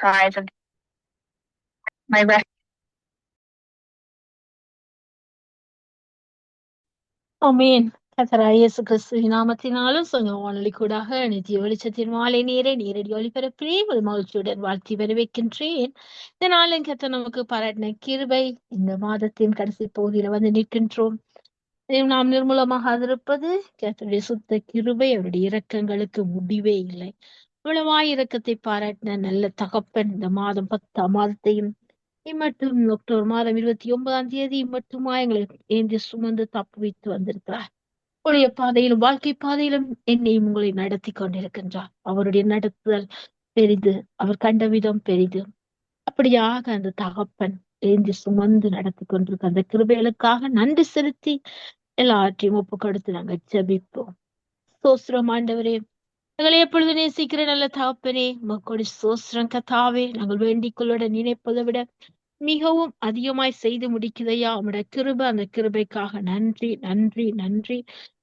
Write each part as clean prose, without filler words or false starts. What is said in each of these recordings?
prize of my rest. ஆமென். கர்த்தராகிய இயேசு கிறிஸ்துவின் நாமத்தினாலும் சங்கம் வானொலி கூடாக நித்திய வெளிச்சத்தின் மாலை நேர நேரடி ஒளிபரப்பிலே ஒரு மகிழ்ச்சியுடன் வாழ்த்தி வரவேற்கின்றேன். இந்த நாளின் கர்த்தர் நமக்கு பாராட்டின கிருபை, இந்த மாதத்தின் கடைசி பகுதியில வந்து நிற்கின்றோம். நாம் நிர்மூலமாக இருப்பது கர்த்தருடைய சுத்த கிருபை, அவருடைய இரக்கங்களுக்கு முடிவே இல்லை. இவ்வளவாய் இரக்கத்தை பாராட்டின நல்ல தகப்பன் இந்த மாதம் 10ஆம் மாதத்தையும் இம்மட்டும் அக்டோபர் மாதம் 29ஆம் தேதி இம்மட்டுமா எங்களை ஏந்தி சுமந்து தப்புவித்து வந்திருக்கிறார். உடைய பாதையிலும் வாழ்க்கை பாதையிலும் என்னையும் உங்களை நடத்தி கொண்டிருக்கின்றார். அவருடைய நடத்துதல் பெரிது, அவர் கண்ட விதம் பெரிது. அப்படியாக அந்த தகப்பன் ஏந்தி சுமந்து நடத்தி கொண்டிருக்க அந்த கிருபைகளுக்காக நன்றி செலுத்தி எல்லாவற்றையும் ஒப்பு கொடுத்து நாங்கள் ஜெபிப்போம். ஸ்தோத்திரம் ஆண்டவரே, எங்களை எப்பொழுது நேசிக்கிற நல்ல தகப்பனே, உமக்கோடி ஸ்தோத்திரம் கர்த்தாவே. நாங்கள் வேண்டிக் கொள்ள நினைப்பதை விட மிகவும் அதிகமாய் செய்து முடிக்குதையா உம்முடைய கிருபை. அந்த கிருபைக்காக நன்றி நன்றி நன்றி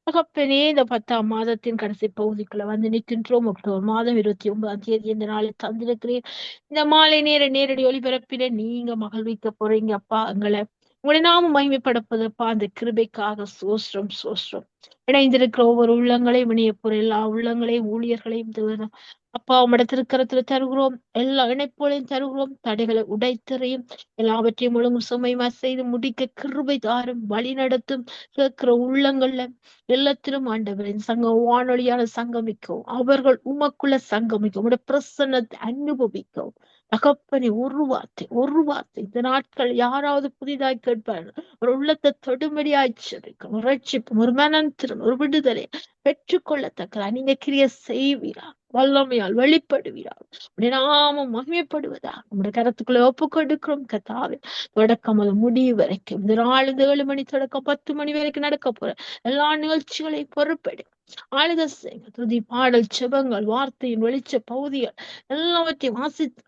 தகப்பனே. இந்த 10ஆம் மாதத்தின் கடைசி பகுதிக்குள்ள வந்து நிற்கின்றோம். அக்டோபர் மாதம் 29ஆம் தேதி இந்த நாளை தந்திருக்கிறேன். இந்த மாலை நேரடி ஒளிபரப்பில நீங்க மகிழ்விக்க போறீங்க அப்பா. உங்களை நாம மகிமைப்படுப்பதப்பா. அந்த கிருபைக்காக சோஸ்ரம் சோஸ்ரம். இணைந்திருக்கிற ஒவ்வொரு உள்ளங்களையும் இணைய போற எல்லா உள்ளங்களையும் ஊழியர்களையும் அப்பா உம்முடைய திருக்கரத்துல தருகிறோம். எல்லா இணைப்புகளையும் தருகிறோம். தடைகளை உடைத்தறையும் எல்லாவற்றையும் ஒழுங்கும் சுமையுமா செய்து முடிக்க கிருபை தாரும், வழி நடத்தும். கேட்கிற உள்ளங்கள்ல எல்லாத்திலும் ஆண்டவரின் சங்கம் வானொலியான சங்கமிக்கவும், அவர்கள் உமக்குள்ள சங்கமிக்கும், உம்முடைய பிரசன்னத்தை அனுபவிக்கவும். தகப்பனே, ஒரு வார்த்தை இந்த நாட்கள் யாராவது புதிதாய் கேட்பார், ஒரு உள்ளத்தை தொடுமடியாய் செபிக்கும், ஒரு ரட்சிப்பும், ஒரு மனந்திரும், ஒரு விடுதலை பெற்றுக்கொள்ளத்தக்கதா நீங்க கிரிய செய்வீரா, வல்லமையால் வெளிப்படுவீரா, உடைய நாமம் மகிமைப்படுவதா உங்களுடைய கரத்துக்குள்ள ஒப்பு கொடுக்கிறோம் கத்தாவே. தொடக்கம் முதல் முடிவு வரைக்கும் இந்த நாள் இந்த 7 மணி தொடக்கம் 10 மணி வரைக்கும் நடக்க போற எல்லா நிகழ்ச்சிகளையும் பொறுப்பெடு ஆளுக செய்யுங்க. துதி பாடல் செபங்கள் வார்த்தையின் வெளிச்ச பகுதிகள் எல்லாவற்றையும்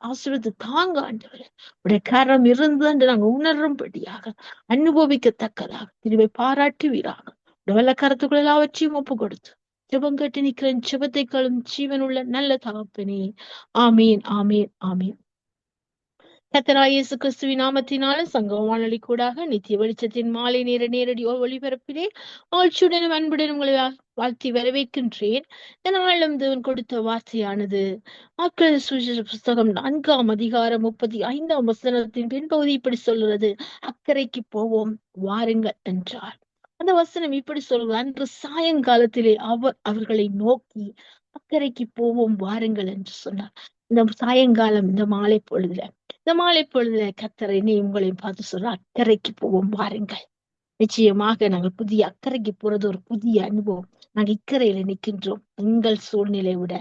ஆசீர்வதித்து தாங்க ஆண்டவரே. உடைய கரம் இருந்து என்று நாங்கள் உணரும்படியாக அனுபவிக்கத்தக்கதாக திருவை பாராட்டுவீராக. உடைய கரத்துக்குள்ள எல்லாவற்றையும் ஒப்பு கொடுத்து ஜெபம் கட்டி நிற்கிறேன். ஜெபத்தை களும் ஜீவன் உள்ள நல்ல தகப்பனே. ஆமீன் ஆமீன் ஆமீன். கர்த்தராகிய இயேசு கிறிஸ்துவின் நாமத்தினால சங்கம் வானொலி கூடாக நித்திய வெளிச்சத்தின் மாலை நேரடி ஒளிபரப்பிலே ஆட்சியுடனும் அன்புடன் உங்களை வாழ்த்தி வரவேற்கின்றேன். நாளும் தேவன் கொடுத்த வார்த்தையானது ஆட்கள் சுவிசேஷ புஸ்தகம் 4ஆம் அதிகாரம் 35ஆம் வசனத்தின் பின்பகுதி இப்படி சொல்லுறது, அக்கறைக்கு போவோம் வாருங்கள் என்றார். அந்த வசனம் இப்படி சொல்வது, அன்று சாயங்காலத்திலே அவர்களை நோக்கி அக்கறைக்கு போவோம் வாருங்கள் என்று சொன்னார். இந்த சாயங்காலம் இந்த மாலை பொழுதுல கர்த்தர் என்னையும் உங்களையும் பார்த்து சொல்ற, அக்கறைக்கு போவோம் வாருங்கள். நிச்சயமாக நாங்கள் புதிய அக்கறைக்கு போறது ஒரு புதிய அனுபவம். நாங்க இக்கரையில நிற்கின்றோம். எங்கள் சூழ்நிலை விட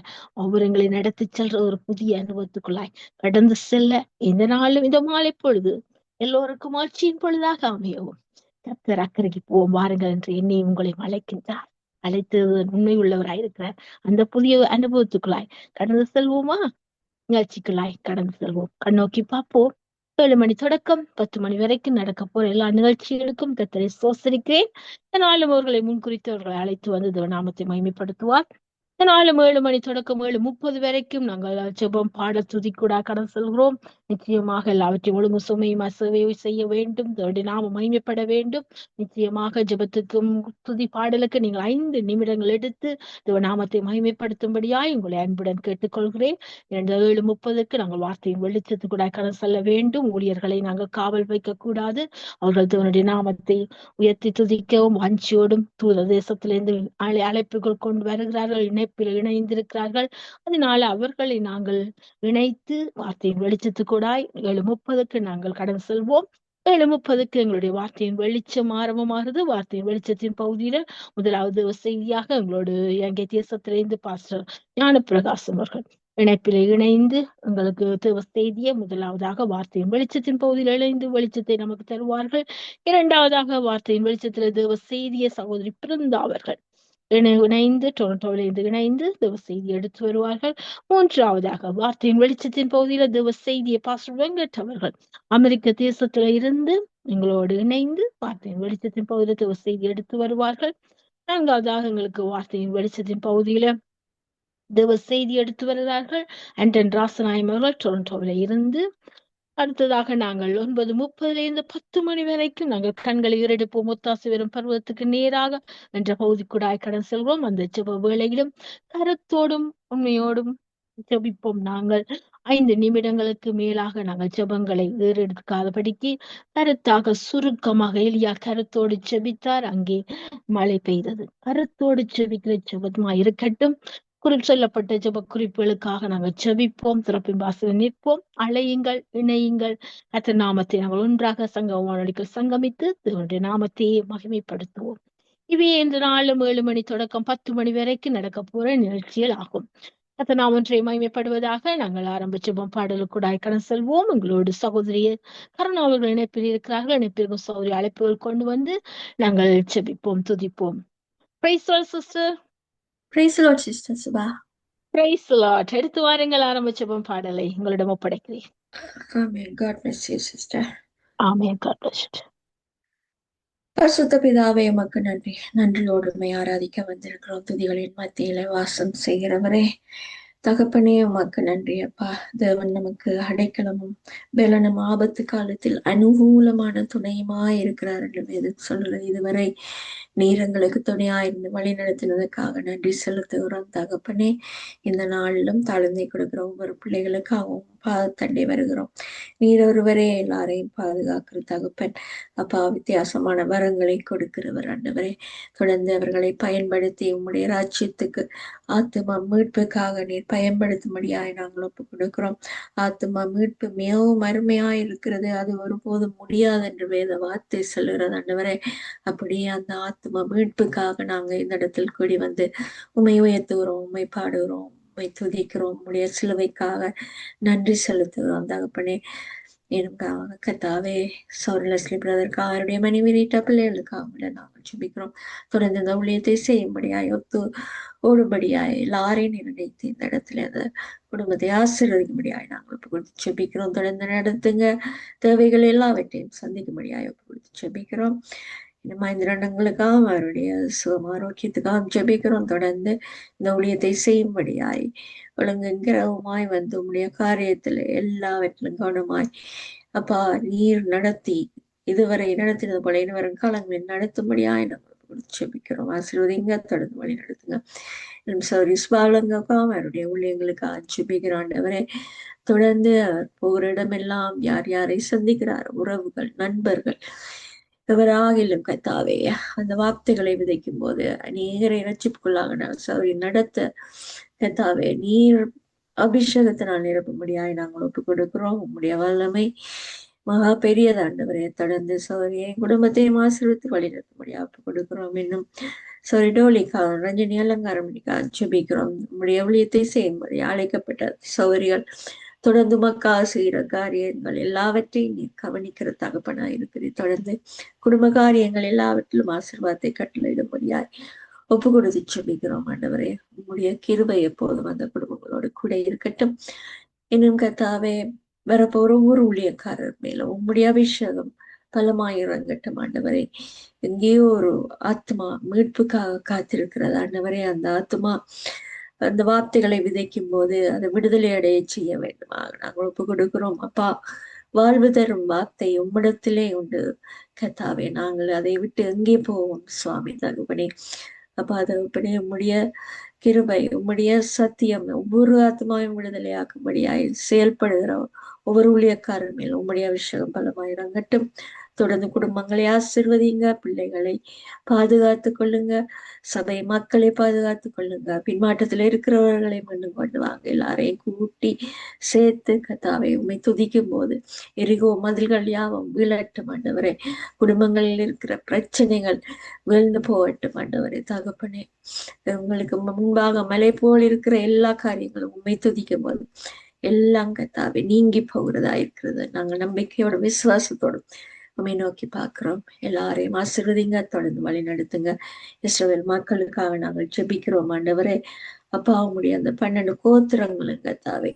அவங்களை நடத்தி செல்ற ஒரு புதிய அனுபவத்துக்குள்ளாய் கடந்து செல்ல இந்த நாளும் இந்த மாலை பொழுது எல்லோருக்கும் ஆட்சியின் பொழுதாக அமையவும் கர்த்தர் அக்கறைக்கு போவோம் வாருங்கள் என்று என்னை உங்களை அழைக்கின்றார். அழைத்து உண்மை உள்ளவராயிருக்கிறார். அந்த புதிய அனுபவத்துக்குள்ளாய் கடந்து செல்வோமா? நிகழ்ச்சிக்குள்ளாய் கடந்து செல்வோம். கண்ணோக்கி பார்ப்போம். 7 மணி தொடக்கம் 10 மணி வரைக்கும் நடக்க போற எல்லா நிகழ்ச்சிகளுக்கும் கர்த்தரை ஸ்தோத்திரிக்கிறேன். நாளும் அவர்களை முன்குறித்து அவர்களை அழைத்து வந்து நாமத்தை மகிமைப்படுத்துவார். நாளும் 7 மணி தொடக்கம் 7:30 வரைக்கும் நாங்கள் ஜெபம் பாட துதி கூட கடந்து செல்கிறோம். நிச்சயமாக எல்லாவற்றையும் ஒழுங்கு சுமையுமா சேவை செய்ய வேண்டும். நாம மகிமைப்பட வேண்டும். நிச்சயமாக ஜெபத்துக்கும் துதி பாடலுக்கு நீங்கள் 5 நிமிடங்கள் எடுத்து நாமத்தை மகிமைப்படுத்தும்படியாய் உங்களை அன்புடன் கேட்டுக்கொள்கிறேன். 7:30 நாங்கள் வார்த்தையின் வெளிச்சத்து கூட கடந்து செல்ல வேண்டும். ஊழியர்களை நாங்கள் காவல் வைக்க கூடாது. அவர்கள் தேவனுடைய நாமத்தை உயர்த்தி துதிக்கவும் வாஞ்சியோடும் தூர தேசத்திலிருந்து அழைப்புகள் கொண்டு வருகிறார்கள், இணைப்பில் இணைந்திருக்கிறார்கள். அதனால அவர்களை நாங்கள் இணைத்து வார்த்தையின் வெளிச்சத்துக்கூடாய் 7:30 நாங்கள் கடந்து செல்வோம். 7:30 எங்களுடைய வார்த்தையின் வெளிச்சம் ஆரம்பமாகிறது. வார்த்தையின் வெளிச்சத்தின் பகுதியில முதலாவது செய்தியாக எங்களோடு இலங்கை தேசத்திலிருந்து பாஸ்டர் ஞானப்பிரகாசம் அவர்கள் இணைப்பில் இணைந்து எங்களுக்கு தேவ செய்தியை முதலாவதாக வார்த்தையின் வெளிச்சத்தின் பகுதியில் இணைந்து வெளிச்சத்தை நமக்கு தருவார்கள். இரண்டாவதாக வார்த்தையின் வெளிச்சத்தில் தேவ செய்தியை சகோதரி பிருந்தா அவர்கள் இணைந்து டொரண்டோவிலிருந்து இணைந்து தேவ செய்தி எடுத்து வருவார்கள். மூன்றாவதாக வார்த்தையின் வெளிச்சத்தின் பகுதியில தேவ செய்தியை பாஸ்டர் வெங்கட் அவர்கள் அமெரிக்க தேசத்துல இருந்து எங்களோடு இணைந்து வார்த்தையின் வெளிச்சத்தின் பகுதியில தேவ செய்தி எடுத்து வருவார்கள். நான்காவதாக எங்களுக்கு வார்த்தையின் வெளிச்சத்தின் பகுதியில தேவ செய்தி எடுத்து வருகிறார்கள். அண்டன் ராசநாயம் அவர்கள் டொரண்டோவில் இருந்து. அடுத்ததாக நாங்கள் 9:30 10 மணி வரைக்கும் நாங்கள் கண்களை ஏறெடுப்போம் ஒத்தாசை வரும் பருவத்துக்கு நேராக என்ற பகுதிக்குடாய் கடன் செல்வோம். அந்த ஜெப வேளையிலும் கருத்தோடும் உண்மையோடும் ஜெபிப்போம். நாங்கள் 5 நிமிடங்களுக்கு மேலாக நாங்கள் ஜெபங்களை ஏறெடுக்காதபடிக்கு கருத்தாக சுருக்கமாக எலியா கருத்தோடு ஜெபித்தார். அங்கே மழை பெய்தது. கருத்தோடு ஜெபிக்கிற ஜெபமா இருக்கட்டும். சொல்லப்பட்ட ஜெப குறிப்புகளுக்காக நாங்கள் ஜெபிப்போம். திறப்பின் வாசலில் நிற்போம். அழையுங்கள், இணையுங்கள். கர்த்தர் நாமத்தை நாங்கள் ஒன்றாக சங்க வானொலிக்குள் சங்கமித்து தேவனுடைய நாமத்தையே மகிமைப்படுத்துவோம். இவை இன்று நாளும் 7 மணி தொடக்கம் 10 மணி வரைக்கும் நடக்க போற நிகழ்ச்சிகள் ஆகும். கர்த்தர் நாம் ஒன்றை மகிமைப்படுவதாக நாங்கள் ஆரம்பிச்சோம். பாடலுக்குடாய் கடன் செல்வோம். எங்களோடு சகோதரி கருணா அவர்கள் இணைப்பில் இருக்கிறார்கள். இணைப்பிற்கு சகோதரி அழைப்புகள் கொண்டு வந்து நாங்கள் ஜெபிப்போம், துதிப்போம். Praise Lord sister. Praise the Lord, Sister Subha. Praise Lord. எடுத்து வாருங்கள் ஆரம்பிச்சோம் பாடலை உங்களிடம் ஒப்படைக்கிறேன். Amen. God bless you, Sister. Amen. God bless you. பரிசுத்த பிதாவே உமக்கு நன்றி. நன்றியோடு உம்மை ஆராதிக்க வந்திருக்கிறோம். துதிகளின் மத்தியில வாசம் செய்கிறவரே, தகப்பனே உமக்கு நன்றி அப்பா. தேவன் நமக்கு அடைக்கலமும் பலனும் ஆபத்து காலத்தில் அனுகூலமான துணையுமாய் இருக்கிறார் என்று வேதம் சொல்லுகிறது. இதுவரை நீர் எங்களுக்கு துணையாயிருந்து வழி நடத்தினதுக்காக நன்றி செலுத்துகிறோம் தகப்பனே. இந்த நாளிலும் தாழ்ந்தை கொடுக்கிற ஒவ்வொரு பிள்ளைகளுக்காகவும் பாதத்தண்டை வருகிறோம். நீர் ஒருவரே எல்லாரையும் பாதுகாக்கிற தகப்பன் அப்பா. வித்தியாசமான வரங்களை கொடுக்கிறவர் ஆண்டவரே. தொடர்ந்து அவர்களை பயன்படுத்தி உம்முடைய ராஜ்யத்துக்கு ஆத்துமா மீட்புக்காக நீர் பயன்படுத்தும்படியாய் நாங்கள் ஒப்பு கொடுக்கிறோம். ஆத்துமா மீட்பு மிகவும் அருமையாய் இருக்கிறது. அது ஒருபோதும் முடியாது என்று வேத வார்த்தை சொல்லுகிறது ஆண்டவரே. அப்படியே அந்த ஆத்துமா மீட்புக்காக நாங்க இந்த இடத்தில் கூடி வந்து உம்மை உயர்த்துகிறோம், உம்மை பாடுகிறோம், உம்மை துதிக்கிறோம். உம்முடைய சிலுவைக்காக நன்றி செலுத்துகிறோம் தகப்பனே. எனக்காக கத்தாவே சௌரலஸ்லி பிரதற்காக அவருடைய மனைவி ரீட்டா பிள்ளைகளுக்காக நாங்கள் ஜெபிக்கிறோம். தொடர்ந்து இந்த ஊழியத்தை செய்யும்படியாய் ஒத்து ஓடும்படியாய் எல்லாரையும் நிர்ணயித்து இந்த இடத்துல அந்த குடும்பத்தை ஆசீர்வதிக்கும்படியாய் நாங்கள் ஒப்பு கொடுத்து ஜெபிக்கிறோம். தொடர்ந்து நடத்துங்க. தேவைகள் எல்லாவற்றையும் சந்திக்கும்படியாய் ஒப்பு கொடுத்து ஜெபிக்கிறோம். இந்த மந்திரணங்களுக்காக அவருடைய சுகம் ஆரோக்கியத்துக்காக ஜெபிக்கிறோம். தொடர்ந்து இந்த ஊழியத்தை செய்யும்படியாய் ஒழுங்குங்கிறவுமாய் வந்து உம்முடைய காரியத்துல எல்லாவற்றிலும் கவனமாய் அப்பா நீர் நடத்தி இதுவரை நடத்தினது போல இனி வரும் காலங்களில் நடத்தும்படியாய் நாங்கள் ஜெபிக்கிறோம். ஆசீர்வதிங்க, தொடர்ந்து வழி நடத்துங்க. சௌரிஸ்பாலங்கக்காக அவருடைய ஊழியங்களுக்காக ஜெபிக்கிறோம் ஆண்டவரே. தொடர்ந்து அவர் போகிற இடமெல்லாம் யார் யாரை சந்திக்கிறார், உறவுகள், நண்பர்கள் எவராகிலும் கத்தாவே அந்த வார்த்தைகளை விதைக்கும் போது அநேகரை ரட்சிப்புக்குள்ளாக சௌரி நடத்த கத்தாவே நீர் அபிஷேகத்தினால் நிரப்பும்படியாய் நாங்கள் ஒப்பு கொடுக்கிறோம். உம்முடைய வல்லமை மகா பெரியதாண்டவரே. தொடர்ந்து சௌரியை குடும்பத்தையும் ஆசீர்வதித்து வழி நடத்தும்படியா ஒப்பு கொடுக்கிறோம். இன்னும் சௌரி டோலிக்காக ரஞ்சனி அலங்காரமணிக்காக ஜெபிக்கிறோம். உம்முடைய ஊழியத்தை செய்யும்படி அழைக்கப்பட்ட சௌரிகள் தொடர்ந்து மக்கா செய்கிற காரியங்கள் எல்லாவற்றையும் நீ கவனிக்கிற தகப்பனா இருக்கிறது. தொடர்ந்து குடும்ப காரியங்கள் எல்லாவற்றிலும் ஆசீர்வாதத்தை கட்டளையிடும்படியாய் ஒப்பு கொடுத்து ஜெபிக்கிறோம் ஆண்டவரே. உம்முடைய கிருபை எப்போதும் அந்த குடும்பங்களோடு கூட இருக்கட்டும். இன்னும் கத்தாவே வரப்போற ஒவ்வொரு ஊழியக்காரர் மேலும் உம்முடைய அபிஷேகம் பலமாய் இறங்கட்டும் ஆண்டவரே. எங்கேயோ ஒரு ஆத்மா மீட்புக்காக காத்திருக்கிறது ஆண்டவரே. அந்த ஆத்மா அந்த வார்த்தைகளை விதைக்கும் போது அதை விடுதலை அடைய செய்ய வேண்டுமா நாங்கள் ஒப்பு கொடுக்கிறோம் அப்பா. வாழ்வு தரும் வார்த்தை உம்மிடத்திலே உண்டு கத்தாவே. நாங்கள் அதை விட்டு எங்கே போவோம் சுவாமி தகுப்பனே. அப்பா தகுப்பனே உம்முடைய கிருபை உம்முடைய சத்தியம் ஒவ்வொரு ஆத்மாவையும் விடுதலையாக்கும்படியாய் செயல்படுகிற ஒவ்வொரு ஊழியக்காரர் மேல் உம்முடைய அபிஷேகம் பலமாய் இறங்கட்டும். தொடர்ந்து குடும்பங்களை ஆசீர்வதிங்க, பிள்ளைகளை பாதுகாத்து கொள்ளுங்க, சபை மக்களை பாதுகாத்து கொள்ளுங்க. பின்மாற்றத்துல இருக்கிறவர்களை மீண்டும் கொண்டு வாங்க. எல்லாரையும் கூட்டி சேர்த்து கத்தாவை உண்மை துதிக்கும் போது எரிகோ மதில்கள் யாவும் வீழட்டும் ஆண்டவரே. குடும்பங்களில் இருக்கிற பிரச்சனைகள் வீழ்ந்து போகட்டும் ஆண்டவரே தகப்பனே. உங்களுக்கு முன்பாக மலை போல் இருக்கிற எல்லா காரியங்களும் உண்மை துதிக்கும் போது எல்லாம் கத்தாவை நீங்கி போகிறதா இருக்கிறது. நாங்கள் நம்பிக்கையோட விசுவாசத்தோடு உண்மை நோக்கி பார்க்கிறோம். எல்லாரையும் ஆசீர்வதிங்க, தொடர்ந்து வழி நடத்துங்க. இஸ்ரவேல் மக்களுக்காக நாங்கள் ஜெபிக்கிறோம் ஆண்டவரே. அப்பா உம்முடைய அந்த 12 கோத்திரங்களும் கத்தாவே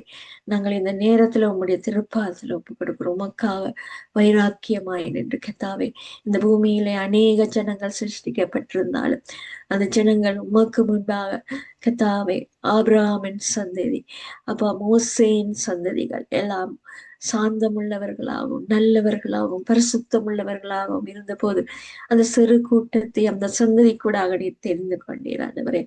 நாங்கள் இந்த நேரத்துல உம்முடைய திருப்பாதத்துல ஒப்பு கொடுக்கிறோம். உமக்காக வைராக்கியமாய் நின்று கத்தாவே, இந்த பூமியிலே அநேக ஜனங்கள் சிருஷ்டிக்கப்பட்டிருந்தாலும் அந்த ஜனங்கள் உமக்கு முன்பாக கத்தாவே, ஆபிரகாமின் சந்ததி, அப்பா மோசேயின் சந்ததிகள் எல்லாம் சாந்தமுள்ளவர்களாகவும் நல்லவர்களாகவும் பரிசுத்தமுள்ளவர்களாகவும் இருந்த போது அந்த சிறு கூட்டத்தை அந்த சந்ததி கூட நீர் தெரிந்து கொண்டீர் ஆண்டவரே.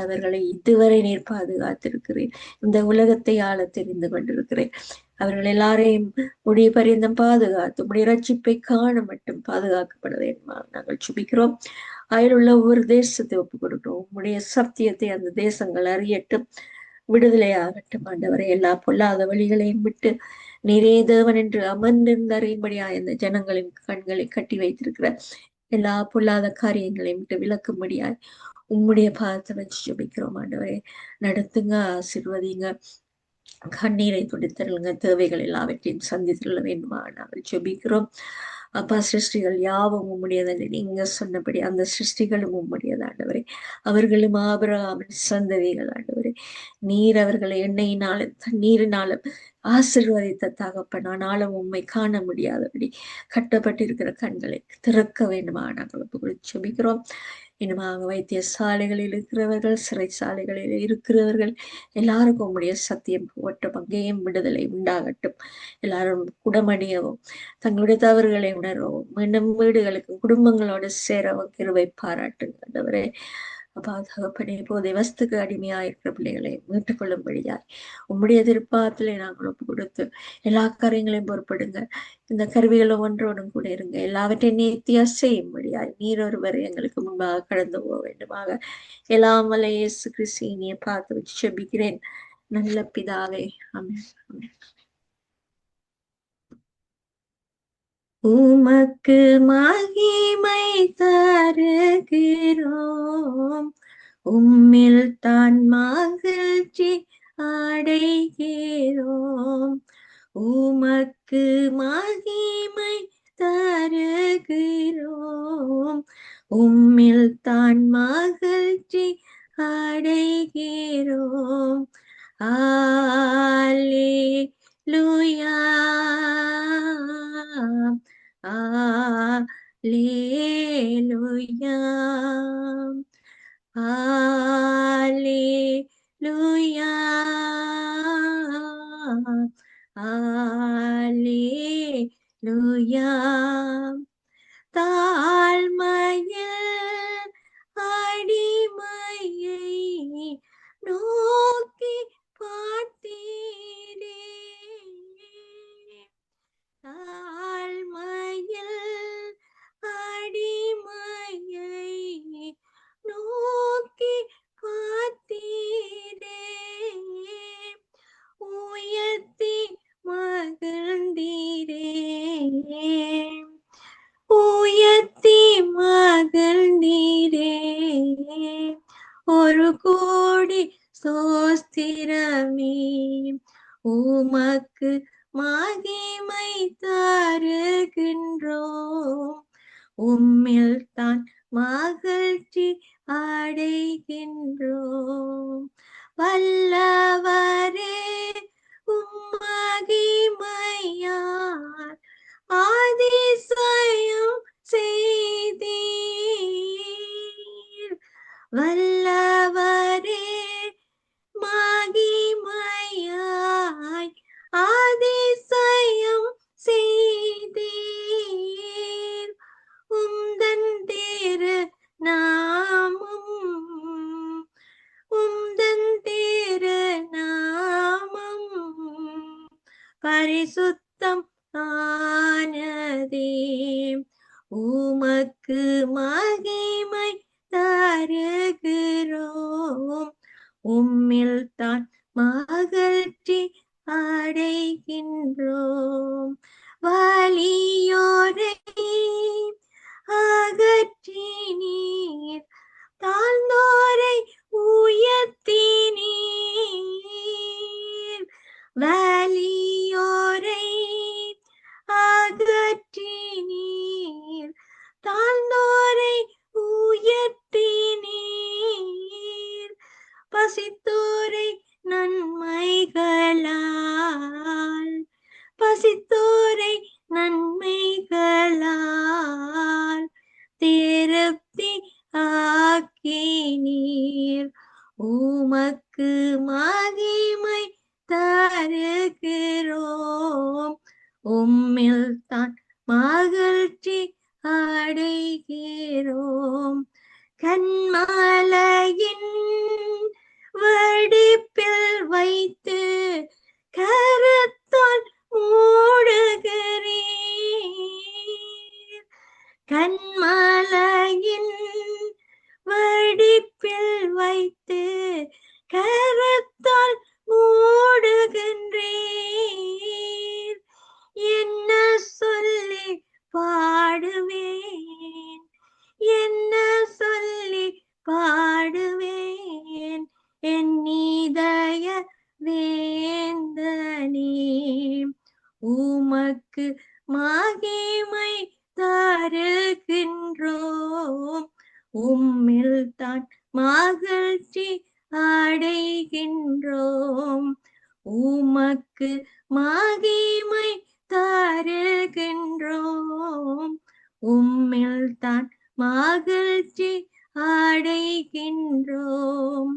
அவர்களை இதுவரை நீர் பாதுகாத்திருக்கிறேன். இந்த உலகத்தை ஆள தெரிந்து கொண்டிருக்கிறேன். அவர்கள் எல்லாரையும் முடிய பரியந்தம் பாதுகாத்து உடைய ரட்சிப்பை காண மட்டும் பாதுகாக்கப்பட வேண்டும் நாங்கள் சுபிக்கிறோம். அயலுள்ள ஒவ்வொரு தேசத்தை ஒப்புக் கொடுக்கிறோம். உம்முடைய சத்தியத்தை அந்த தேசங்கள் அறியட்டும், விடுதலையாகட்டும் ஆண்டவரை. எல்லா பொல்லாத வழிகளையும் விட்டு நீரே தேவன் என்று அமர்ந்திருந்து அறியும்படியா இந்த ஜனங்களின் கண்களை கட்டி வைத்திருக்கிற எல்லா பொல்லாத காரியங்களையும் விட்டு விளக்கும்படியாய் உம்முடைய பாதத்தை வச்சு ஜெபிக்கிறோம் ஆண்டவரே. நடத்துங்க, ஆசீர்வதிங்க, கண்ணீரை துடைத்தருளுங்க, தேவைகள் எல்லாவற்றையும் சந்தித்துள்ள வேண்டுமா நாங்கள் ஜெபிக்கிறோம். அப்பா சிருஷ்டிகள் யாவும் உம்முடையது, நீங்க சொன்னபடி அந்த சிருஷ்டிகளும் உம்முடையது ஆண்டவரே. அவர்களும் ஆபிரகாமின் சந்ததிகள் ஆண்டவரே. நீர் அவர்களை எண்ணெயினாலும் தண்ணீரினாலும் ஆசீர்வதித்த தகப்பன், ஆனாலும் உம்மை காண முடியாதபடி கட்டப்பட்டிருக்கிற கண்களை திறக்க வேண்டுமா நாங்கள் ஜெபிக்கிறோம். இனமாக வைத்தியசாலைகளில் இருக்கிறவர்கள், சிறைச்சாலைகளில் இருக்கிறவர்கள் எல்லாருக்கும் உம்முடைய சத்தியம் போகட்டும், அங்கேயும் விடுதலை உண்டாகட்டும். எல்லாரும் குடமணியவும் தங்களுடைய தவறுகளை உணரவும் மீண்டும் வீடுகளுக்கு குடும்பங்களோடு சேரவும் கிருபை பாராட்டுங்க ஆண்டவரே. அப்பா தகப்பனே, போதை வஸ்துக்கு அடிமையா இருக்கிற பிள்ளைகளை மீட்டுக் கொள்ளும்படியாய் உம்முடைய திருப்பாத்திலே நாங்கள் ஒப்பு கொடுத்து எல்லா காரியங்களையும் பொறுப்படுங்க. இந்த கருவிகளும் ஒன்றோடும் கூட இருங்க. எல்லாவற்றையும் நேர்த்தியா செய்யும்படியாய் நீர் ஒருவர் எங்களுக்கு முன்பாக கடந்து போக வேண்டுமாக எல்லாம் வல்ல இயேசு கிறிஸ்துவினை பார்த்து வச்சு செபிக்கிறேன் நல்ல பிதாவே, ஆமென். உமக்கு மகிமை தருகிறோம், உம்மில் தான் மகிழ்ச்சி அடைகிறோம். உமக்கு மகிமை தருகிறோம், உம்மில் தான் மகிழ்ச்சி அடைகிறோம். அல்லேலூயா, அல்லேலூயா, அல்லேலூயா, அல்லேலூயா. தாழ்மையில் அடிமையை நோக்கி பார்த்தீரே, தாழ்மையில் அடிமையை நோக்கி பார்த்தீரே, உயர்த்தி மகிழ்ந்தீரே, உயர்த்தி மகிழ்ந்தீரே. ஒரு கோடி ஸ்தோத்திரமே, உமக்கு மகிமை தருகின்றோம், உம்மில் தான் மகிழ்ச்சி அடைகின்றோம். வல்லவரே உம்மகிமையார் அதிசயம் செய்தீர். வல்லவரே மகிமையாய் அதிசயம் செய்தீர். உம்தன் திரு நாமம், உம்தன் திரு நாமம் பரிசுத்தம் ஆனதே. உமக்கு மகிமை தருகிறோம், உம்மில் தான் மகிழ்ச்சி அடைகின்றோம். வலியோரை அகற்றி நீர், தாழ்ந்தோரை உயர்த்தி நீர். வலியோரை அகற்றி நீர், தாழ்ந்தோரை உயர்த்தி நீர். பசித்தோரை நன்மைகளால் பசித்தோரை நன்மைகளால் திருப்தி ஆக்கினீர். உமக்கு மகிமை தருகிறோம், உம்மில் தான் மகிழ்ச்சி அடைகிறோம். கண்மாலையின் வடிப்பில் வைத்து கரத்தால் மூடுகிறீர். கண்மாலையின் வடிப்பில் வைத்து கரத்தால் மூடுகின்றீர். என்ன சொல்லி பாடுவேன், என்ன சொல்லி பாடுவேன், என் இதய வேந்தனே. உமக்கு மகிமை தருகின்றோம், உம்மில் தான் மகிழ்ச்சி அடைகின்றோம். உமக்கு மகிமை தருகின்றோம், உம்மில் தான் மகிழ்ச்சி அடைகின்றோம்.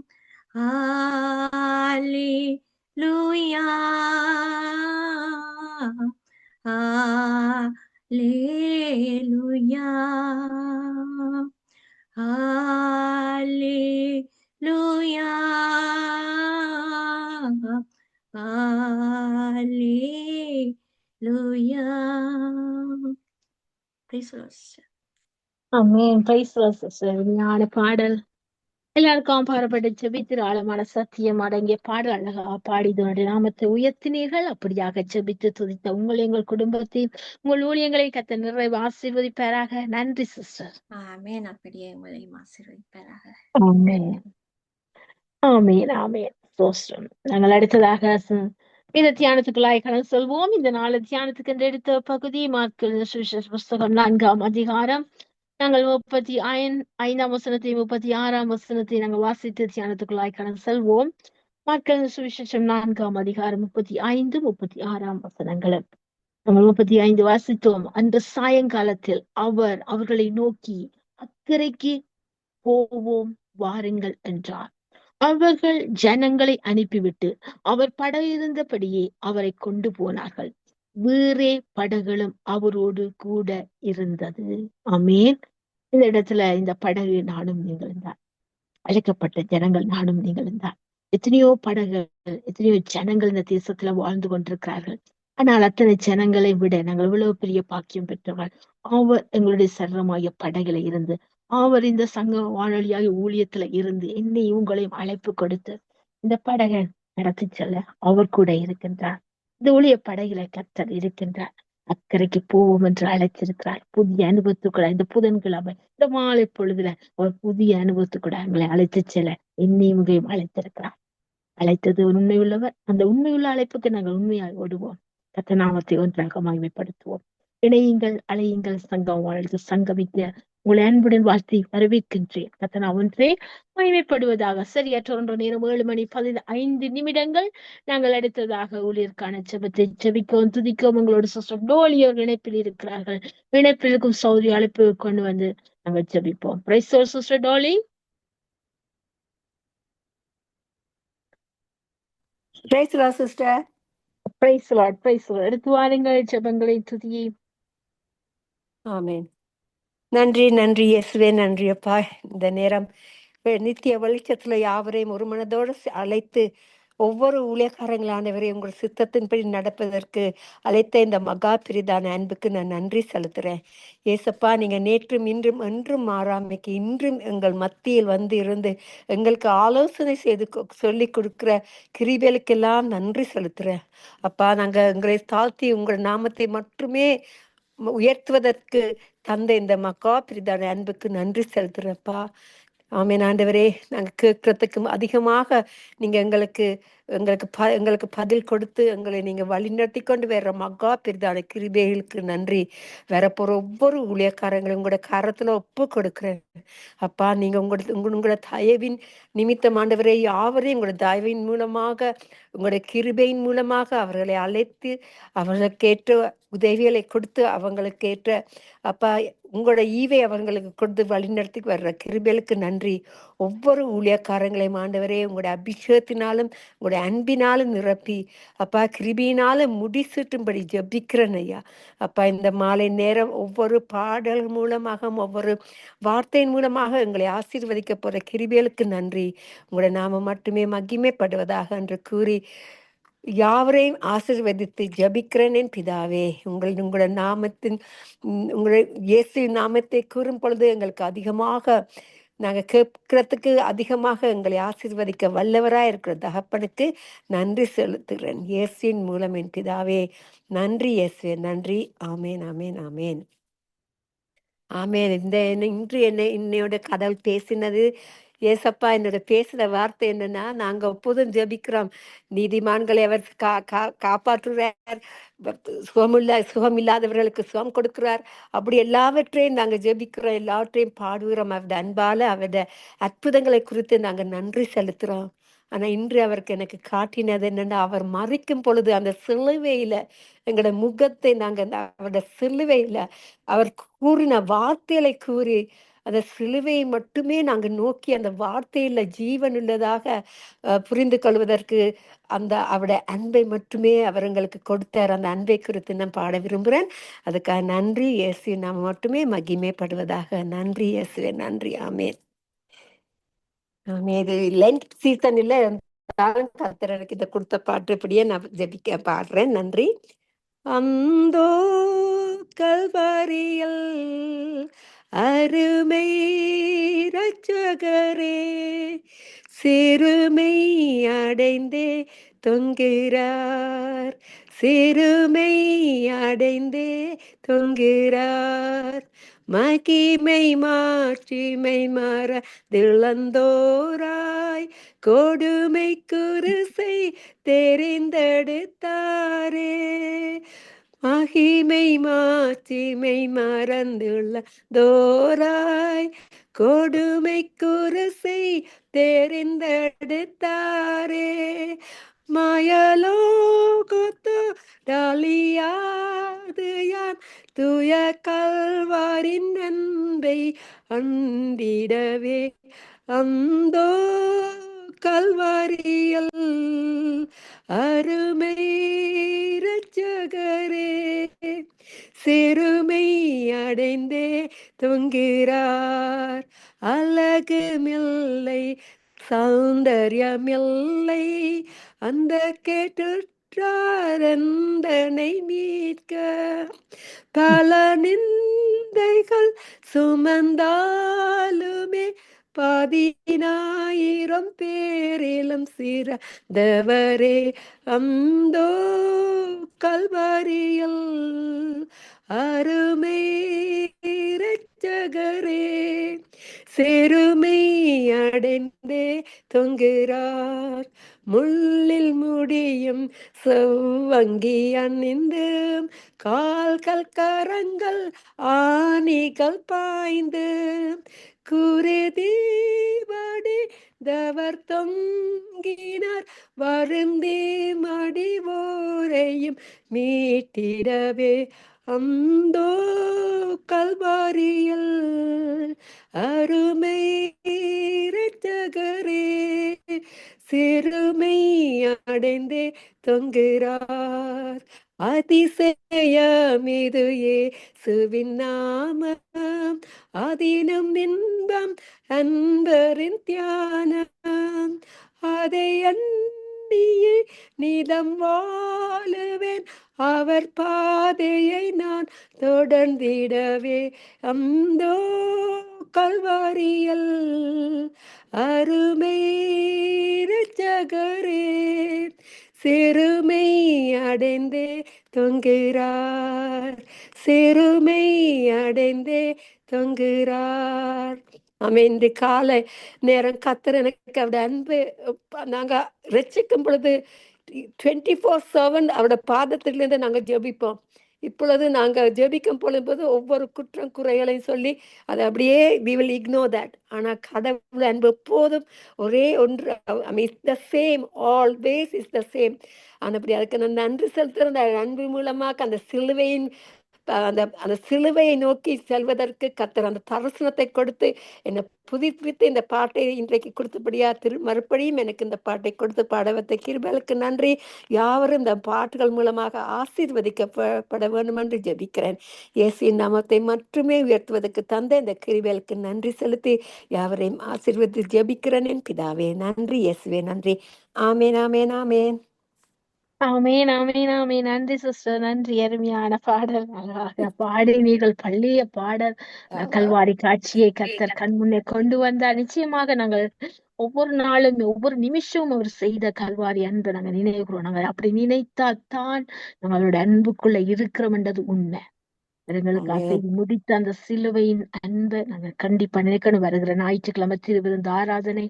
ஹல்லேலூயா, ஹல்லேலூயா, ஹல்லேலூயா, ஹல்லேலூயா. Praise the Lord, sister. Amen. Praise the Lord sister. ஞான பாடல் எல்லாருக்கும் பாடப்பட்ட ஜெபித்திர ஆழமான சத்தியம் அடங்கிய பாடல் அழகா பாடி இதனுடைய நாமத்தை உயர்த்தினீர்கள். அப்படியாக ஜெபித்து துதித்த உங்களை, எங்கள் குடும்பத்தையும் உங்கள் ஊழியங்களை கர்த்தர் நிறைவு ஆசீர்வதிப்பாராக. நன்றி சிஸ்டர். ஆமென். அப்படியே உங்களையும் ஆசீர்வதிப்பாராக. ஆமென், ஆமென், ஆமென். ஸ்தோத்திரம். நாங்கள் அடுத்ததாக இந்த தியானத்துக்குள்ளாய் கடந்து செல்வோம். இந்த நாள் தியானத்துக்கு என்று எடுத்த பகுதி மார்க்கு சுவிசேஷ புஸ்தகம் 4ஆம் அதிகாரம். நாங்கள் 35ஆம் வசனத்தை 36ஆம் வசனத்தை நாங்கள் வாசித்து தியானத்துக்குள்ளாய் கடந்து செல்வோம். மார்க்கு சுவிசேஷம் 4ஆம் அதிகாரம் 35, 36ஆம் வசனங்களும். நாங்கள் 35 வாசித்தோம். அன்று சாயங்காலத்தில் அவர் அவர்களை நோக்கி, அக்கரைக்கு போவோம் வாருங்கள் என்றார். அவர்கள் ஜனங்களை அனுப்பிவிட்டு அவர் படகிருந்தபடியே அவரை கொண்டு போனார்கள். வேறே படகுகளும் அவரோடு கூட இருந்தது. ஆமென். இந்த இடத்துல இந்த படகு நானும் நீங்களும் தான். அழைக்கப்பட்ட ஜனங்கள் நானும் நீங்களும் தான். எத்தனையோ படகுகள், எத்தனையோ ஜனங்கள் இந்த தேசத்துல வாழ்ந்து கொண்டிருக்கிறார்கள். ஆனால் அத்தனை ஜனங்களை விட நாங்கள் இவ்வளவு பெரிய பாக்கியம் பெற்றவர்கள். அவர் எங்களுடைய சரமாகிய படகுல இருந்து, அவர் இந்த சங்க வானொலியாக ஊழியத்துல இருந்து என்னை உங்களையும் அழைப்பு கொடுத்து இந்த படகை நடத்தி செல்ல அவர் கூட இருக்கின்றார். இந்த ஊழிய படகுல கர்த்தர் இருக்கின்றார். அக்கறைக்கு போவோம் என்று அழைச்சிருக்கிறார். புதிய அனுபவத்துக்குள்ள இந்த புதன்கிழமை இந்த மாலை பொழுதுல அவர் புதிய அனுபவத்துக்கூட எங்களை அழைத்து செல்ல என்னையும் உங்களையும் அழைத்திருக்கிறார். அழைத்தது உண்மையுள்ளவர். அந்த உண்மையுள்ள அழைப்புக்கு நாங்கள் உண்மையாக ஓடுவோம். கர்த்தர் நாமத்தை ஒன்றாக மகிமைப்படுத்துவோம். இணையுங்கள், அழையுங்கள், சங்கம் வாழ்த்து சங்கமிக்க உங்களை அன்புடன் வாழ்த்தி வரவேற்கின்றேன். கர்த்தர் நான் ஒன்றே மகிமைப்படுவதாக. சரியாற்ற 1 நேரம் 7:15 நாங்கள் அடுத்ததாக ஊழியருக்கான ஜெபத்தை ஜெபிக்கவும் துதிக்கவும் உங்களோட சிஸ்டர் டோலியோர் இணைப்பில் இருக்கிறார்கள். இணைப்பில் இருக்கும் சௌரி அழைப்பு கொண்டு வந்து நாங்கள் ஜெபிப்போம். Praise the Lord sister Dolly. Praise the Lord sister. Praise the Lord, praise the Lord. எடுத்து வாருங்கள் ஜெபங்களை துதியை. ஆமென். நன்றி, நன்றி இயேசுவே, நன்றி அப்பா. இந்த நேரம் நித்திய வெளிச்சத்துல யாவரையும் ஒரு மனதோடு அழைத்து ஒவ்வொரு ஊழியக்காரங்களானவரை உங்கள் சித்தத்தின்படி நடப்பதற்கு அழைத்த இந்த மகா பிரிதான அன்புக்கு நான் நன்றி செலுத்துறேன். ஏசப்பா, நீங்க நேற்றும் இன்றும் என்றும் மாறாமைக்கு இன்றும் எங்கள் மத்தியில் வந்து இருந்து எங்களுக்கு ஆலோசனை செய்து சொல்லி கொடுக்கிற கிருபைகளுக்கெல்லாம் நன்றி செலுத்துறேன் அப்பா. நாங்க எங்களை தாழ்த்தி உங்கள் நாமத்தை மட்டுமே உயர்த்துவதற்கு தந்த இந்த மக்கா பிரிதான அன்புக்கு நன்றி செலுத்துறப்பா. ஆமென் ஆண்டவரே, நாங்க கேட்கறதுக்கு அதிகமாக நீங்க எங்களுக்கு எங்களுக்கு பதில் கொடுத்து எங்களை நீங்க வழிநடத்தி கொண்டு வர்ற மகா பெரிதான கிருபைகளுக்கு நன்றி. வரப்போற ஒவ்வொரு ஊழியக்காரங்களும் உங்களோட கரத்துல ஒப்பு கொடுக்கிறேன். அப்பா, நீங்க உங்களோட தயவின் நிமித்தம் ஆண்டவரே யாவரையும் உங்களோட தயவின் மூலமாக, உங்களுடைய கிருபையின் மூலமாக அவர்களை அழைத்து அவர்களுக்கேற்ற உதவிகளை கொடுத்து அவங்களுக்கேற்ற அப்பா உங்களோட ஈவை அவங்களுக்கு கொடுத்து வழிநடத்தி வர்ற கிருபைகளுக்கு நன்றி. ஒவ்வொரு ஊழியக்காரங்களையும் ஆண்டவரே உங்களோட அபிஷேகத்தினாலும் உங்களுடைய அன்பினாலும் நிரப்பி அப்பா கிருபியினாலும் முடிசூட்டும்படி ஜெபிக்கிறேன் ஐயா. அப்பா, இந்த மாலை நேரம் ஒவ்வொரு பாடல் மூலமாக ஒவ்வொரு வார்த்தையின் மூலமாக எங்களை ஆசீர்வதிக்க போற கிருபைகளுக்கு நன்றி. உங்களோட நாம மட்டுமே மகிமைப்படுவதாக என்று கூறி யாவரையும் ஆசீர்வதித்து ஜெபிக்கிறேன் என் பிதாவே. உங்களோட நாமத்தின் உங்களுடைய இயேசு நாமத்தை கூறும் பொழுது எங்களுக்கு அதிகமாக நாங்கள் கேட்கறதுக்கு அதிகமாக எங்களை ஆசீர்வதிக்க வல்லவராய் இருக்கிற தகப்பனுக்கு நன்றி செலுத்துகிறேன். இயேசுவின் மூலம் என் பிதாவே. நன்றி இயேசுவே, நன்றி. ஆமேன் ஆமேன் ஆமேன் ஆமேன். இன்று என்னையோட கடவுள் பேசினது ஏசப்பா. என்னோட பேசுற வார்த்தை என்னன்னா, நாங்க எப்போதும் ஜெபிக்கிறோம், நீதிமான்களை அவர் காப்பாற்றுறார், சுகம் இல்லாதவர்களுக்கு சுகம் கொடுக்கிறார். அப்படி எல்லாவற்றையும் நாங்க ஜெபிக்கிறோம், எல்லாவற்றையும் பாடுகிறோம். அவருடைய அன்பால அவருடைய அற்புதங்களை குறித்து நாங்க நன்றி செலுத்துறோம். ஆனா இன்று அவருக்கு எனக்கு காட்டினது என்னன்னா, அவர் மறிக்கும் பொழுது அந்த சிலுவையில எங்களோட முகத்தை நாங்க அவருடைய சிலுவையில அவர் கூறின வார்த்தைகளை கூறி அந்த சிலுவையை மட்டுமே நாங்க நோக்கி அந்த வார்த்தையில ஜீவன் உள்ளதாக புரிந்து கொள்வதற்கு அந்த அவருடைய அன்பை மட்டுமே அவர் எங்களுக்கு கொடுத்தார். அந்த அன்பை குறித்து நான் பாட விரும்புகிறேன். அதுக்காக நன்றி இயேசு, நாம் மட்டுமே மகிமைப்படுவதாக. நன்றி இயேசுவே, நன்றி. ஆமேன் ஆமே. இது லென்ட் சீசன்ல கர்த்தர் எனக்கு இதை கொடுத்த பாட்டு இப்படியே நான் ஜெபிக்க பாடுறேன். நன்றி. அந்தோ கல்வாரியில் அருமை இரட்சகரே, சிறுமை அடைந்தே தொங்குகிறார், சிறுமை அடைந்தே தொங்குகிறார், மகிமை மாட்சிமை மறந்திழந்தோராய் கொடுமை குருசை தெரிந்தெடுத்தாரே, மகிமை மாட்சிமை மறந்துள்ளதோராய் கொடுமை குருசை தெரிந்தெடுத்தாரே, மாயலோகத்து டாலியாது யான் துய கல்வாரின் அன்பை அண்டிடவே, அந்தோ கல்வாரியில் அருமை இரட்சகரே, சிறுமை அடைந்தே தொங்குகிறார், அழகுமில்லை சௌந்தர்யமில்லை அந்த கேட்டுற்றனை மீட்க, பல நிந்தைகள் சுமந்தாலுமே 10,000 பேரிலும் சிறந்தவரே, அந்தோ கல்வாரியில் அருமை இரட்சகரே, சிறுமை அடைந்தே தொங்குகிறார், முள்ளில் முடியும் செவ்வங்கி அணிந்து கால்கள் கரங்கள் ஆணிகள் பாய்ந்து குருதிபடி தவர் தொங்கினார், வருந்தி மடிவோரையும் மீட்டிடவே, அந்தோ கல்வாரியில் அருமை இரட்சகரே, சிறுமை அடைந்தே தொங்குகிறார், அதிசயம் இது இயேசுவின் நாமம், அதினும் இன்பம் அன்பரின் தியானம், அதை அன்னியே நிதம் வாழுவேன், அவர் பாதையை நான் தொடர்ந்திடவே, அந்தோ கல்வாரியில் அருமை இரட்சகரே, சிறுமை அடைந்தே தொங்குகிறார், சிறுமை அடைந்தே தொங்குகிறார், இந்த காலை நேரம் கத்தர் எனக்கு அவருடைய அன்பு நாங்க ரட்சிக்கும் பொழுது 24/7 அவருடைய பாதத்திலிருந்து நாங்க ஜெபிப்போம். இப்பொழுது நாங்க ஜெபிக்கும் பொழுது ஒவ்வொரு குற்றம் குறைகளையும் சொல்லி அதை அப்படியே we will ignore that. ஆனா கடவுள் அன்பு எப்போதும் ஒரே ஒன்று, the same, always is the same. அப்படி அதுக்கு நான் நன்றி செலுத்துற அந்த அன்பு மூலமாக அந்த சிலுவையின் அந்த அந்த சிலுவையை நோக்கி செல்வதற்கு கத்தர் அந்த தரிசனத்தை கொடுத்து என்னை புதுப்பித்து இந்த பாட்டை இன்றைக்கு கொடுத்தபடியா மறுபடியும் எனக்கு இந்த பாட்டை கொடுத்து பாடவத்தை கிருபைகளுக்கு நன்றி. யாவரும் இந்த பாட்டுகள் மூலமாக ஆசீர்வதிக்கப்பட வேண்டும் என்று ஜெபிக்கிறேன். இயேசுவின் நாமத்தை மட்டுமே உயர்த்துவதற்கு தந்த இந்த கிருபைகளுக்கு நன்றி செலுத்தி யாவரையும் ஆசீர்வதி ஜெபிக்கிறேன் என் பிதாவே. நன்றி இயேசுவே, நன்றி. ஆமேன், ஆமேன், ஆமேன். ஆமேன், ஆமேன், ஆமேன். நன்றி சிஸ்டர், நன்றி. அருமையான பாடல், அழகாக பாடி நீங்கள் பள்ளிய பாடல் கல்வாரி காட்சியை கத்தர் கண் முன்னே கொண்டு வந்தார். நிச்சயமாக நாங்கள் ஒவ்வொரு நாளும் ஒவ்வொரு நிமிஷமும் அவர் செய்த கல்வாரி அன்பை நாங்கள் நினைவுகிறோம். நாங்கள் அப்படி நினைத்தால் தான் நம்மளோட அன்புக்குள்ள இருக்கிறோம் என்றது உண்மை. எங்களுக்காக முடித்த அந்த சிலுவையின் அன்பை நாங்கள் கண்டிப்பா நினைக்கணும். வருகிற ஞாயிற்றுக்கிழமை திருவிருந்து ஆராதனை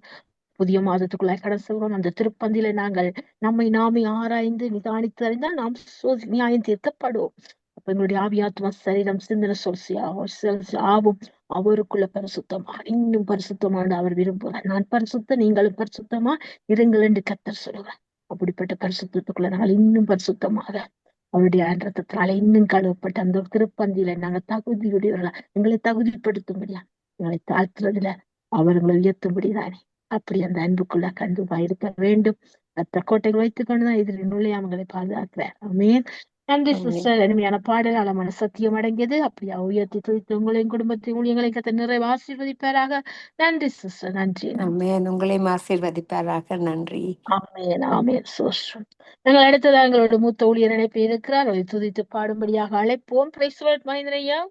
புதிய மாதத்துக்குள்ள கடந்து செல்வோம். அந்த திருப்பந்தியில நாங்கள் நம்மை நாமே ஆராய்ந்து நிதானித்து அறிந்தால் நாம் நியாயம் தீர்க்கப்படுவோம். அப்ப எங்களுடைய ஆவியாத்மா சரீரம் சிந்தன ஆவும் அவருக்குள்ள பரிசுத்தமா இன்னும் பரிசுத்தமான அவர் விரும்புகிறார். நான் பரிசுத்த நீங்களும் பரிசுத்தமா இருங்கள் என்று கர்த்தர் சொல்லுவார். அப்படிப்பட்ட பரிசுத்தத்துக்குள்ள நாங்கள் இன்னும் பரிசுத்தமாக அவருடைய ரத்தத்தினால இன்னும் கழுவப்பட்ட அந்த திருப்பந்தியில நாங்கள் தகுதியுடையவர்களா எங்களை தகுதிப்படுத்தும்படியா எங்களை தாழ்த்துறதுல அவர்களை உயர்த்தும்படிதானே அப்படி அந்த அன்புக்குள்ள கண்டிப்பா இருக்க வேண்டும். ரத்த கோட்டைகள் வைத்துக் கொண்டுதான் இதில் நுழையாமங்களை பாதுகாக்கிறார். ஆமென். நன்றி சிஸ்டர். அருமையான பாடல், ஆழமான சத்தியம் அடங்கியது. அப்படியா உயர்த்தி துதித்து உங்களையும் குடும்பத்தையும் ஊழியங்களை கத்த நிறைவு ஆசீர்வதிப்பாராக. நன்றி சிஸ்டர், நன்றி. உங்களையும் ஆசீர்வதிப்பாராக. நன்றி. ஆமென், ஆமென். சோஸ்ரம். நாங்கள் அடுத்ததாக எங்களோட மூத்த ஊழியர் அழைப்பு இருக்கிறார். அவரை துதித்து பாடும்படியாக அழைப்போம். பிரைஸ் தி லார்ட் மகேந்திரன் ஐயா.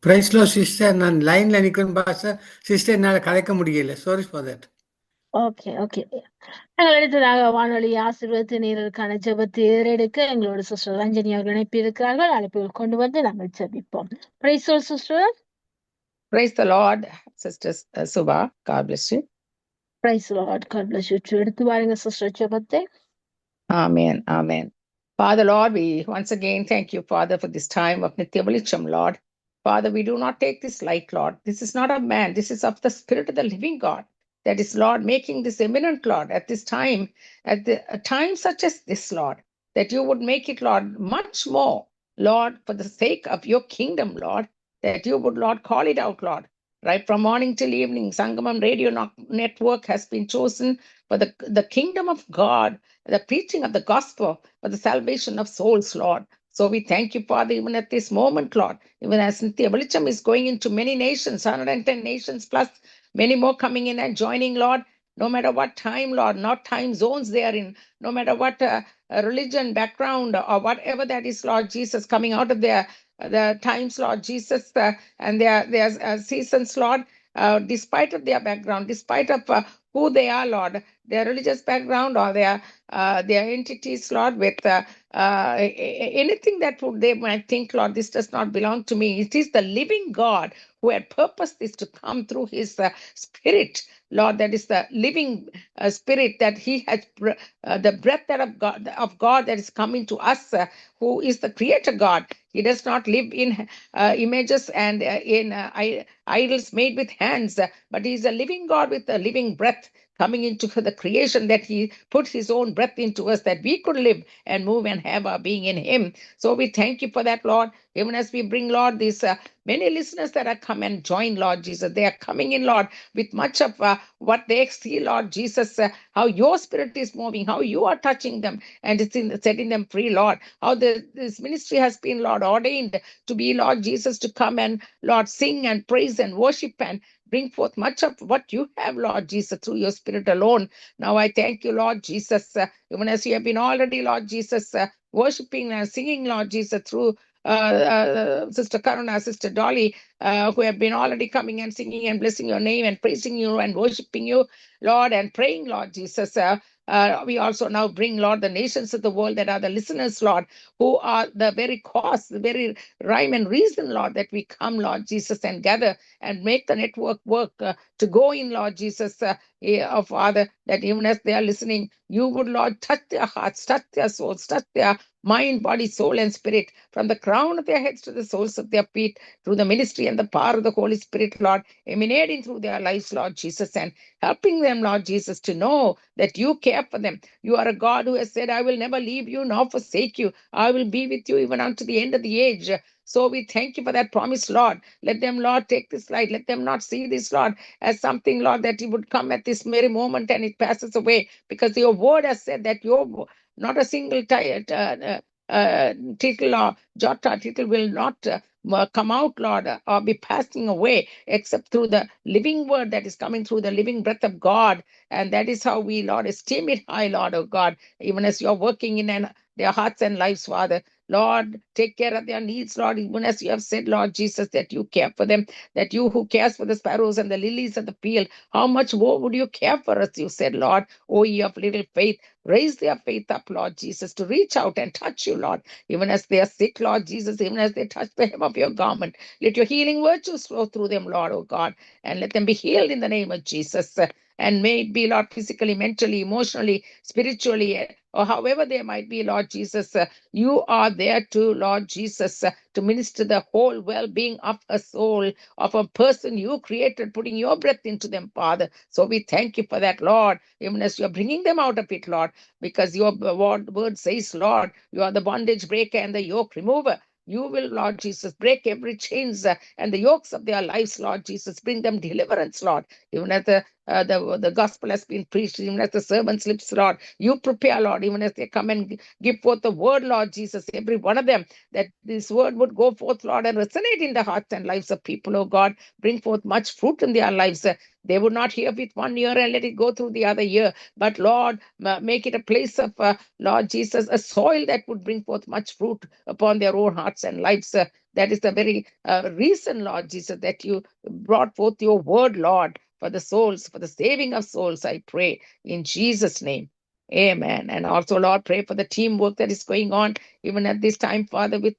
Praise Lord sister. நான் லைன்ல நிக்கிறேன் பாஸ்டர். சிஸ்டர் என்னால கலைக்க முடியல. Sorry for that. Okay, okay. நாங்கள் அடுத்ததாக வானொலி ஆசீர்வாதத்து நேரருக்கான ஜெபத்தை ஏறெடுக்க எங்களோட சிஸ்டர் ரஞ்சனி அவர்கள் அனுப்பி இருக்கிறார்கள். அழைப்புகள் கொண்டு வந்து நாங்கள் ஜெபிப்போம். Praise the Lord sister. Praise the Lord, Sister Subha. God bless you. Praise the Lord. God bless you. எடுத்து வாருங்க சிஸ்டர் ஜெபத்தை. Amen. Amen. Father, Lord, we once again thank you, Father, for this time of Nitya Velicham, Lord. Father, we do not take this light, Lord. This is not of man. This is of the Spirit of the living God. That is, Lord, making this eminent, Lord, at this time, at a time such as this, Lord, that you would make it, Lord, much more, Lord, for the sake of your kingdom, Lord, that you would, Lord, call it out, Lord. Right from morning till evening, Sangamam Radio Network has been chosen for the kingdom of God, the preaching of the gospel, for the salvation of souls, Lord. So we thank you, Father, even at this moment, Lord, even as Nitya Velicham is going into many nations, 110 nations plus, many more coming in and joining, Lord, no matter what time, Lord, not time zones they are in, no matter what religion, background, or whatever that is, Lord Jesus, coming out of the times, Lord Jesus, and their seasons, Lord, despite of their background, despite of who they are, Lord, their religious background or their entities, Lord, with anything that they might think, Lord, this does not belong to me. It is the living God who had purposed this to come through his spirit, Lord, that is the living spirit that he has, the breath that of God that is coming to us, who is the creator God. He does not live in images and in idols made with hands, but he is a living God with a living breath coming into the creation, that he put his own breath into us, that we could live and move and have our being in him. So we thank you for that, Lord. Even as we bring, Lord, these many listeners that are come and join, Lord Jesus, they are coming in, Lord, with much of what they see, Lord Jesus, how your spirit is moving, how you are touching them and it's setting them free, Lord. How this ministry has been, Lord, ordained to be, Lord Jesus, to come and, Lord, sing and praise and worship and bring forth much of what you have, Lord Jesus, through your spirit alone. Now I thank you, Lord Jesus, even as you have been already, Lord Jesus, worshiping and singing, Lord Jesus, through Sister Karuna, Sister Dolly, who have been already coming and singing and blessing your name and praising you and worshiping you, Lord, and praying, Lord Jesus. We also now bring, Lord, the nations of the world that are the listeners, Lord, who are the very cause, the very rhyme and reason, Lord, that we come, Lord Jesus, and gather and make the network work to go in, Lord Jesus, oh Father, that even as they are listening, you would, Lord, touch their hearts, touch their souls, touch their mind, body, soul, and spirit, from the crown of their heads to the soles of their feet, through the ministry and the power of the Holy Spirit, Lord, emanating through their lives, Lord Jesus, and helping them, Lord Jesus, to know that you care for them. You are a God who has said, I will never leave you nor forsake you. I will be with you even unto the end of the age. So we thank you for that promise, Lord. Let them, Lord, take this light. Let them not see this, Lord, as something, Lord, that it would come at this very moment and it passes away, because your word has said that your not a single tittle or jot or tittle will not come out, Lord, or be passing away, except through the living word that is coming through the living breath of God. And that is how we, Lord, esteem it high, Lord, oh God, even as you're working in their hearts and lives, Father. Lord, take care of their needs, Lord, even as you have said, Lord Jesus, that you care for them, that you who cares for the sparrows and the lilies of the field, how much more would you care for us, you said, Lord, O ye of little faith. Raise their faith up, Lord Jesus, to reach out and touch you, Lord, even as they are sick, Lord Jesus, even as they touch the hem of your garment. Let your healing virtues flow through them, Lord, oh God, and let them be healed in the name of Jesus. And may it be, Lord, physically, mentally, emotionally, spiritually, or however they might be, Lord Jesus, you are there too, Lord Jesus, to minister the whole well-being of a soul, of a person you created, putting your breath into them, Father. So we thank you for that, Lord, even as you're bringing them out of it, Lord, because your word says, Lord, you are the bondage breaker and the yoke remover. You will, Lord Jesus, break every chains and the yokes of their lives, Lord Jesus. Bring them deliverance, Lord. Even as the gospel has been preached, even as the servant's lips, Lord, you prepare, Lord, even as they come and give forth the word, Lord Jesus, every one of them, that this word would go forth, Lord, and resonate in the hearts and lives of people, oh God. Bring forth much fruit in their lives. They would not hear with 1 year and let it go through the other year, but Lord, make it a place of, Lord Jesus, a soil that would bring forth much fruit upon their own hearts and lives. That is the very reason, Lord Jesus, that you brought forth your word, Lord, for the souls, for the saving of souls, I pray in Jesus' name. Amen. And also, Lord, pray for the teamwork that is going on even at this time, Father, with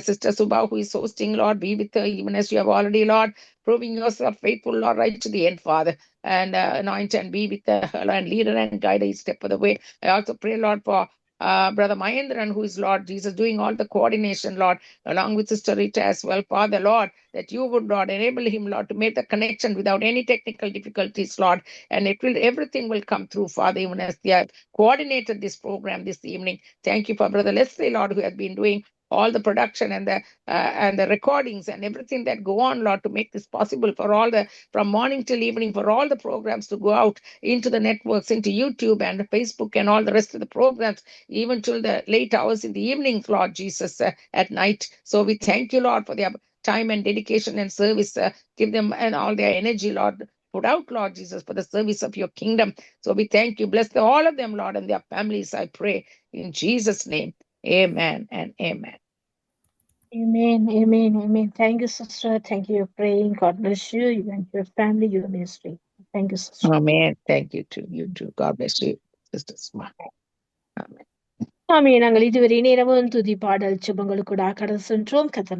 Sister Subha, who is hosting, Lord, be with her, even as you have already, Lord, proving yourself faithful, Lord, right to the end, Father, and anoint and be with her and lead her and guide her each step of the way. I also pray, Lord, for Brother Mahendran, who is, Lord Jesus, doing all the coordination, Lord, along with Sister Rita as well, Father, Lord, that you would, Lord, enable him, Lord, to make the connection without any technical difficulties, Lord, and everything will come through, Father, even as they have coordinated this program this evening. Thank you for Brother Leslie, Lord, who has been doing all the production and the recordings and everything that go on, Lord, to make this possible for all from morning till evening, for all the programs to go out into the networks, into YouTube and Facebook and all the rest of the programs, even till the late hours in the evenings, Lord Jesus, at night. So we thank you, Lord, for their time and dedication and service. Give them and all their energy, Lord, put out, Lord Jesus, for the service of your kingdom. So we thank you. Bless all of them, Lord, and their families, I pray, in Jesus' name. Amen and amen. Amen, amen, amen. Thank you, sister. Thank you for praying. God bless you, you and your family, your ministry. Thank you, sister. Amen. Thank you too. You too. God bless you, Sister Sma. Amen. ஆமே நாங்கள் இதுவரை நேரமும் துதி பாடல் சுபங்களுக்கூட கடந்து சென்றோம். கர்த்தர்